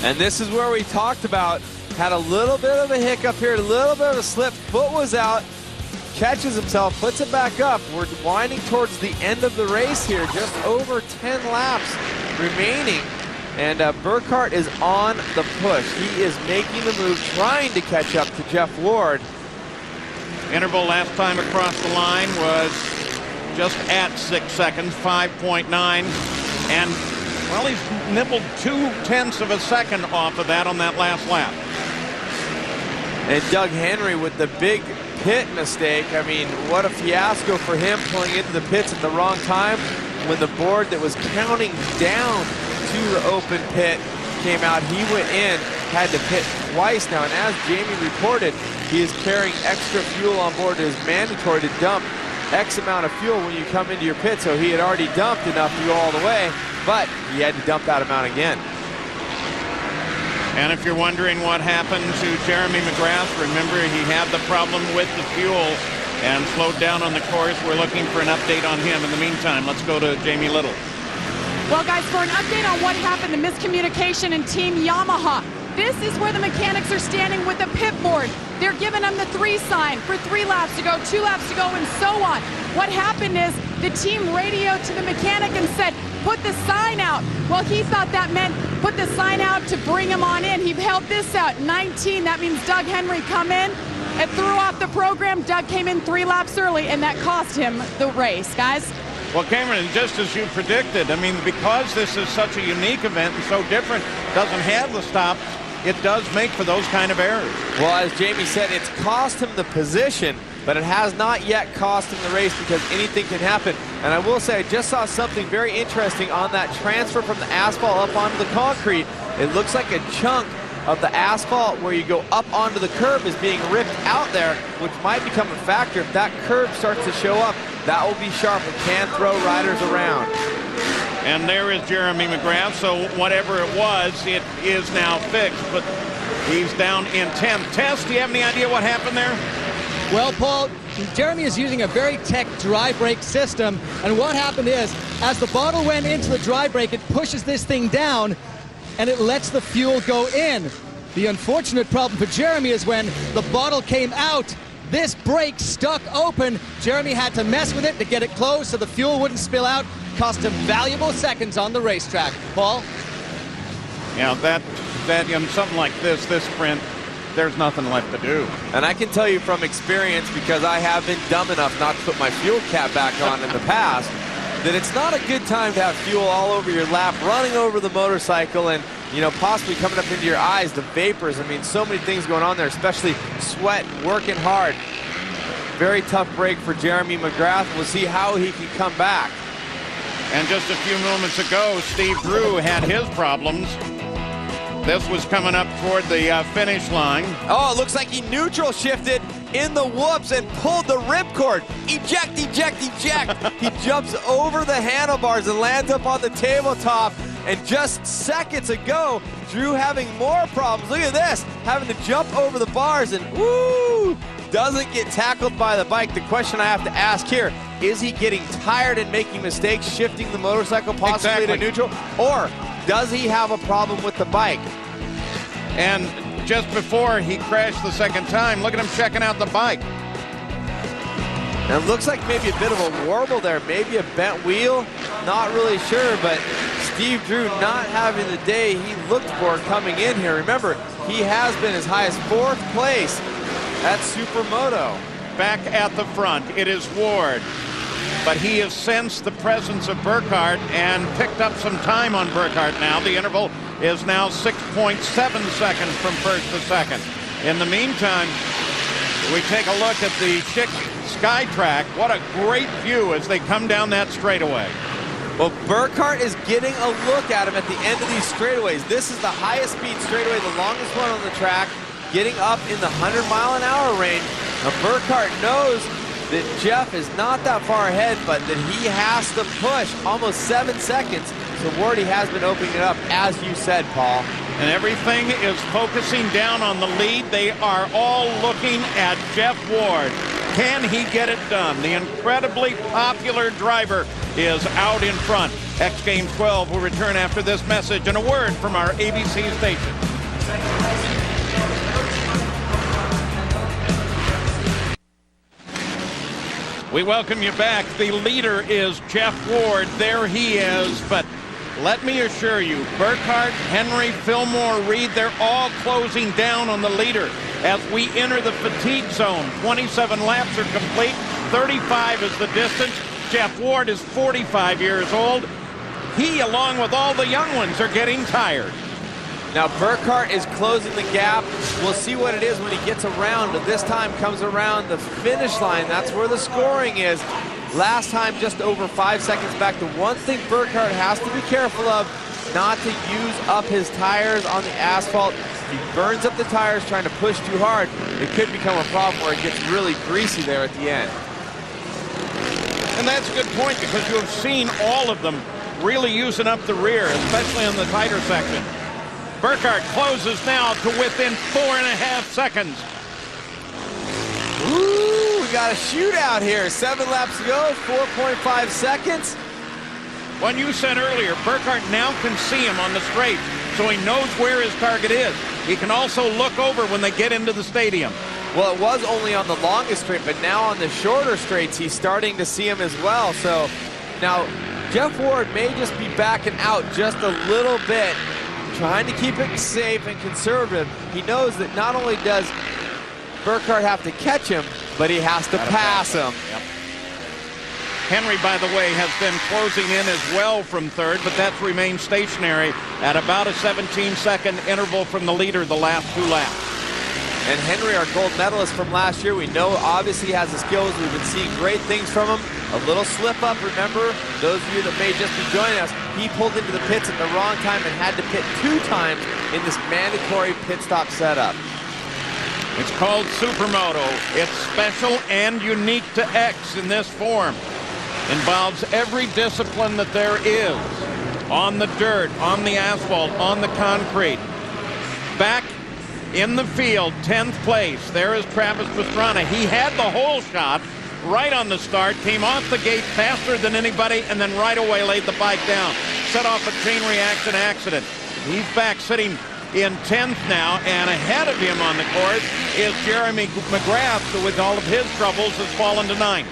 And this is where we talked about, had a little bit of a hiccup here, a little bit of a slip, foot was out, catches himself, puts it back up. We're winding towards the end of the race here, just over 10 laps remaining. And Burkhart is on the push. He is making the move, trying to catch up to Jeff Ward. Interval last time across the line was just at 6 seconds, 5.9. And, well, he's nibbled 0.2 of a second off of that on that last lap. And Doug Henry with the big pit mistake. I mean, what a fiasco for him, pulling into the pits at the wrong time when the board that was counting down to the open pit came out. He went in, had to pit twice now, and as Jamie reported, he is carrying extra fuel on board. It is mandatory to dump X amount of fuel when you come into your pit, so he had already dumped enough to go all the way, but he had to dump that amount again. And if you're wondering what happened to Jeremy McGrath, remember he had the problem with the fuel and slowed down on the course. We're looking for an update on him. In the meantime, let's go to Jamie Little. Well, guys, for an update on what happened, the miscommunication in Team Yamaha. This is where the mechanics are standing with the pit board. They're giving them the 3 sign for 3 laps to go, 2 laps to go, and so on. What happened is the team radioed to the mechanic and said, put the sign out. Well, he thought that meant put the sign out to bring him on in. He held this out, 19. That means Doug Henry come in and threw off the program. Doug came in 3 laps early, and that cost him the race, guys. Well, Cameron, just as you predicted, I mean, because this is such a unique event and so different, doesn't have the stops, it does make for those kind of errors. Well, as Jamie said, it's cost him the position, but it has not yet cost him the race because anything can happen. And I will say, I just saw something very interesting on that transfer from the asphalt up onto the concrete. It looks like a chunk of the asphalt where you go up onto the curb is being ripped out there, which might become a factor. If that curb starts to show up, that will be sharp and can throw riders around. And there is Jeremy McGrath, so whatever it was, it is now fixed, but he's down in 10th. Tess, do you have any idea what happened there? Well, Paul, Jeremy is using a very tech dry brake system, and what happened is, as the bottle went into the dry brake, it pushes this thing down, and it lets the fuel go in. The unfortunate problem for Jeremy is when the bottle came out, this brake stuck open. Jeremy had to mess with it to get it closed so the fuel wouldn't spill out. Cost him valuable seconds on the racetrack. Paul? Yeah, that in something like this sprint, there's nothing left to do. And I can tell you from experience, because I have been dumb enough not to put my fuel cap back on in the past, that it's not a good time to have fuel all over your lap, running over the motorcycle, and possibly coming up into your eyes, the vapors. I mean, so many things going on there, especially sweat, working hard. Very tough break for Jeremy McGrath. We'll see how he can come back. And just a few moments ago, Steve Drew had his problems. This was coming up toward the finish line. Oh, it looks like he neutral shifted in the whoops and pulled the ripcord. Eject, eject, eject. He jumps over the handlebars and lands up on the tabletop. And just seconds ago, Drew having more problems. Look at this, having to jump over the bars and woo, doesn't get tackled by the bike. The question I have to ask here, is he getting tired and making mistakes, shifting the motorcycle possibly to neutral? Or does he have a problem with the bike? And just before he crashed the second time, look at him checking out the bike. And it looks like maybe a bit of a warble there, maybe a bent wheel, not really sure, but Steve Drew not having the day he looked for coming in here. Remember, he has been as high as 4th place at Supermoto. Back at the front, it is Ward. But he has sensed the presence of Burkhart and picked up some time on Burkhart now. The interval is now 6.7 seconds from first to second. In the meantime, we take a look at the Sky Track. What a great view as they come down that straightaway. Well, Burkhart is getting a look at him at the end of these straightaways. This is the highest speed straightaway, the longest one on the track, getting up in the 100-mile-an-hour range. Now, Burkhart knows that Jeff is not that far ahead, but that he has to push almost 7 seconds. So Wardy has been opening it up, as you said, Paul. And everything is focusing down on the lead. They are all looking at Jeff Ward. Can he get it done? The incredibly popular driver is out in front. X Games 12 will return after this message and a word from our ABC station. We welcome you back. The leader is Jeff Ward. There he is. But let me assure you, Burkhart, Henry, Fillmore, Reed, they're all closing down on the leader as we enter the fatigue zone. 27 laps are complete. 35 is the distance. Jeff Ward is 45 years old. He, along with all the young ones, are getting tired. Now Burkhart is closing the gap. We'll see what it is when he gets around. But this time comes around the finish line. That's where the scoring is. Last time, just over 5 seconds back. The one thing Burkhart has to be careful of, not to use up his tires on the asphalt. If he burns up the tires trying to push too hard, it could become a problem where it gets really greasy there at the end. And that's a good point, because you have seen all of them really using up the rear, especially in the tighter section. Burkhart closes now to within 4.5 seconds. Ooh, we got a shootout here. 7 laps to go, 4.5 seconds. When you said earlier, Burkhart now can see him on the straight, so he knows where his target is. He can also look over when they get into the stadium. Well, it was only on the longest straight, but now on the shorter straights, he's starting to see him as well. So now Jeff Ward may just be backing out just a little bit, trying to keep it safe and conservative. He knows that not only does Burkhart have to catch him, but he has to pass him. Yep. Henry, by the way, has been closing in as well from third, but that's remained stationary at about a 17-second interval from the leader the last 2 laps. And Henry, our gold medalist from last year, we know obviously he has the skills. We've been seeing great things from him. A little slip up, remember, those of you that may just be joining us, he pulled into the pits at the wrong time and had to pit 2 times in this mandatory pit stop setup. It's called Supermoto. It's special and unique to X in this form. Involves every discipline that there is. On the dirt, on the asphalt, on the concrete. Back in the field, 10th place. There is Travis Pastrana. He had the whole shot right on the start, came off the gate faster than anybody, and then right away laid the bike down. Set off a chain reaction accident. He's back sitting in 10th now, and ahead of him on the course is Jeremy McGrath, who with all of his troubles has fallen to 9th.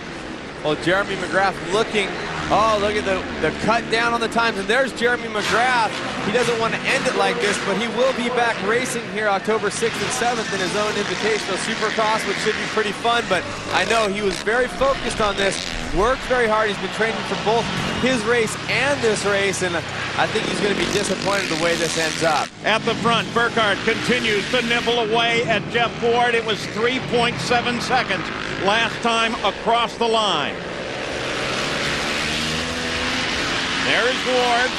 Well, Jeremy McGrath looking, oh, look at the cut down on the times, and there's Jeremy McGrath. He doesn't want to end it like this, but he will be back racing here October 6th and 7th in his own invitational supercross, which should be pretty fun, but I know he was very focused on this, worked very hard. He's been training for both his race and this race, and I think he's going to be disappointed the way this ends up. At the front, Burkhart continues to nibble away at Jeff Ward. It was 3.7 seconds last time across the line. There is Ward,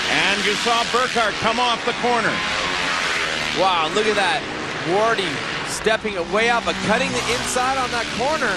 and you saw Burkhart come off the corner. Wow, look at that. Wardy stepping it way out, but cutting the inside on that corner.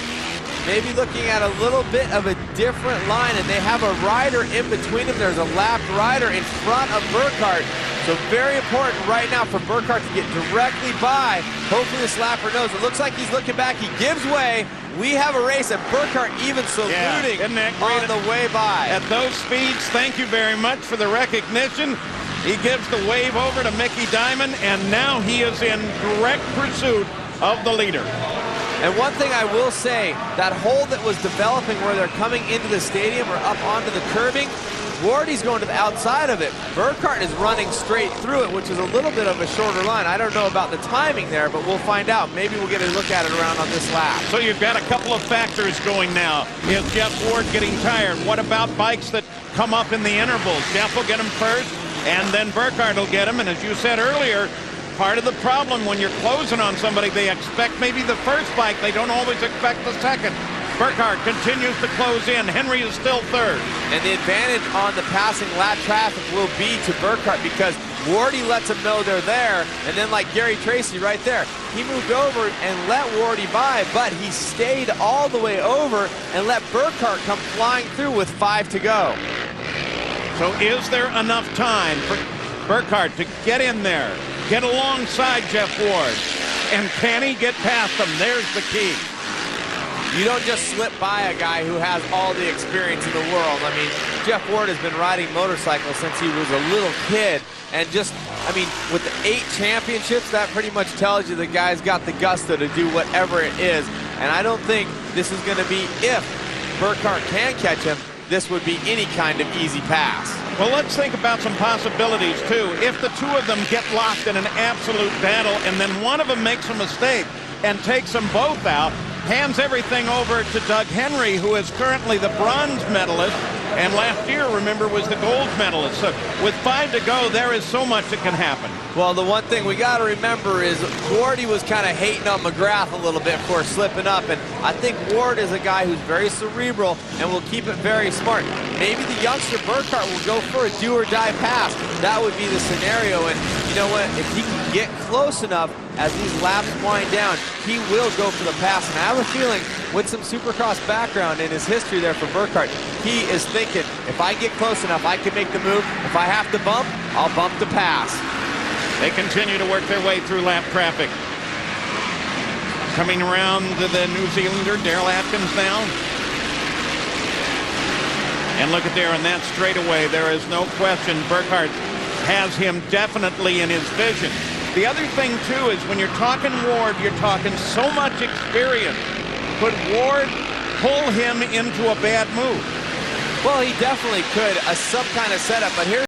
Maybe looking at a little bit of a different line, and they have a rider in between them. There's a lapped rider in front of Burkhart. So very important right now for Burkhart to get directly by. Hopefully this lapper knows. It looks like he's looking back. He gives way. We have a race, and Burkhart even saluting on the way by. At those speeds, thank you very much for the recognition. He gives the wave over to Mickey Diamond, and now he is in direct pursuit of the leader. And one thing I will say, that hole that was developing where they're coming into the stadium or up onto the curbing, Wardy's going to the outside of it. Burkhart is running straight through it, which is a little bit of a shorter line. I don't know about the timing there, but we'll find out. Maybe we'll get a look at it around on this lap. So you've got a couple of factors going now. Is Jeff Ward getting tired? What about bikes that come up in the intervals? Jeff will get him first, and then Burkhart will get him. And as you said earlier, part of the problem when you're closing on somebody, they expect maybe the first bike. They don't always expect the second. Burkhart continues to close in. Henry is still third. And the advantage on the passing lap traffic will be to Burkhart because Wardy lets him know they're there. And then like Gary Tracy right there, he moved over and let Wardy by, but he stayed all the way over and let Burkhart come flying through with 5 to go. So is there enough time for Burkhart to get in there, get alongside Jeff Ward, and can he get past him? There's the key. You don't just slip by a guy who has all the experience in the world. I mean, Jeff Ward has been riding motorcycles since he was a little kid. And just, I mean, with the 8 championships, that pretty much tells you the guy's got the gusto to do whatever it is. And I don't think this is going to be, if Burkhardt can catch him, this would be any kind of easy pass. Well, let's think about some possibilities, too. If the two of them get locked in an absolute battle and then one of them makes a mistake and takes them both out, hands everything over to Doug Henry, who is currently the bronze medalist, and last year, remember, was the gold medalist. So with 5 to go, there is so much that can happen. Well, the one thing we got to remember is Ward, he was kind of hating on McGrath a little bit for slipping up, and I think Ward is a guy who's very cerebral and will keep it very smart. Maybe the youngster Burkhardt will go for a do-or-die pass. That would be the scenario, and you know what? If he can get close enough as these laps wind down, he will go for the pass. And I have a feeling, with some supercross background in his history there for Burkhardt, he is thinking, if I get close enough, I can make the move. If I have to bump, I'll bump the pass. They continue to work their way through lap traffic. Coming around to the New Zealander, Daryl Atkins now. And look at there on that straightaway. There is no question Burkhardt has him definitely in his vision. The other thing, too, is when you're talking Ward, you're talking so much experience. Could Ward pull him into a bad move? Well, he definitely could, some kind of setup, but here's